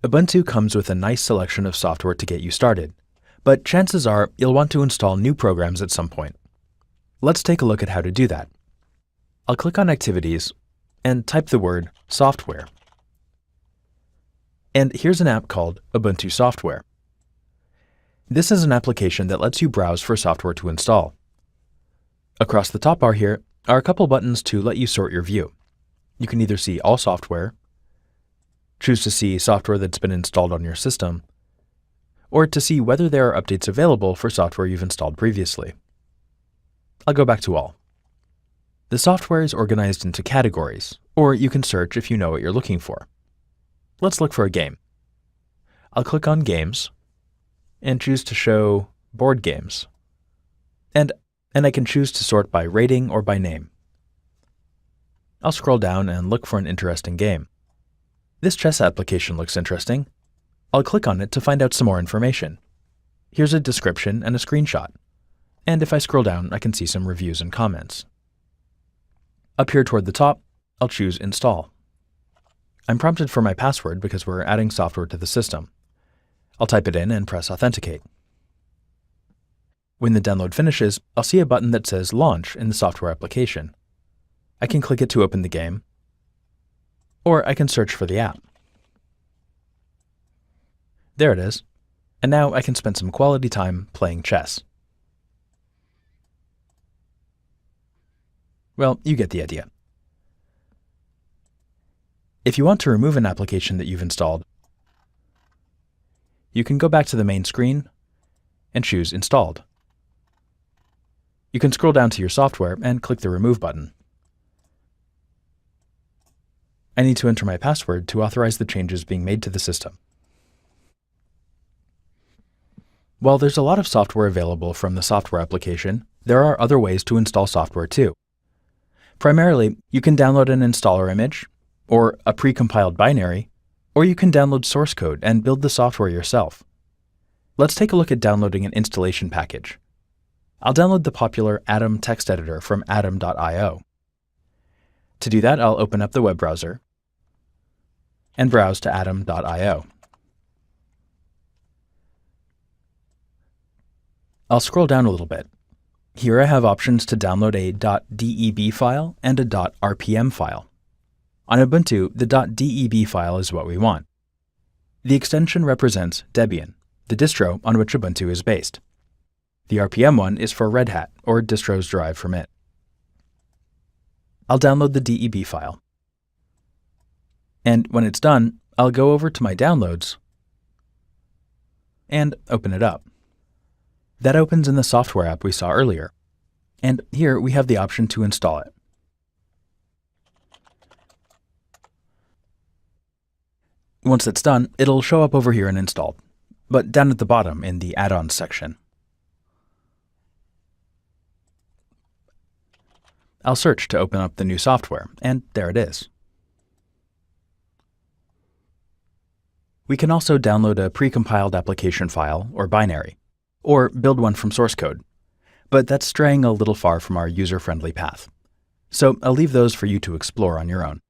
Ubuntu comes with a nice selection of software to get you started, but chances are you'll want to install new programs at some point. Let's take a look at how to do that. I'll click on Activities and type the word Software. And here's an app called Ubuntu Software. This is an application that lets you browse for software to install. Across the top bar here are a couple buttons to let you sort your view. You can either see all software, choose to see software that's been installed on your system, or to see whether there are updates available for software you've installed previously. I'll go back to all. The software is organized into categories, or you can search if you know what you're looking for. Let's look for a game. I'll click on Games and choose to show Board Games. And I can choose to sort by rating or by name. I'll scroll down and look for an interesting game. This chess application looks interesting. I'll click on it to find out some more information. Here's a description and a screenshot. And if I scroll down, I can see some reviews and comments. Up here toward the top, I'll choose Install. I'm prompted for my password because we're adding software to the system. I'll type it in and press Authenticate. When the download finishes, I'll see a button that says Launch in the software application. I can click it to open the game, or I can search for the app. There it is. And now I can spend some quality time playing chess. Well, you get the idea. If you want to remove an application that you've installed, you can go back to the main screen and choose Installed. You can scroll down to your software and click the Remove button. I need to enter my password to authorize the changes being made to the system. While there's a lot of software available from the software application, there are other ways to install software too. Primarily, you can download an installer image, or a pre-compiled binary, or you can download source code and build the software yourself. Let's take a look at downloading an installation package. I'll download the popular Atom text editor from atom.io. To do that, I'll open up the web browser and browse to atom.io. I'll scroll down a little bit. Here I have options to download a .deb file and a .rpm file. On Ubuntu, the .deb file is what we want. The extension represents Debian, the distro on which Ubuntu is based. The RPM one is for Red Hat, or distros derived from it. I'll download the DEB file. And when it's done, I'll go over to my downloads and open it up. That opens in the software app we saw earlier. And here we have the option to install it. Once it's done, it'll show up over here and installed, but down at the bottom in the add-ons section. I'll search to open up the new software, and there it is. We can also download a pre-compiled application file or binary, or build one from source code, but that's straying a little far from our user-friendly path. So I'll leave those for you to explore on your own.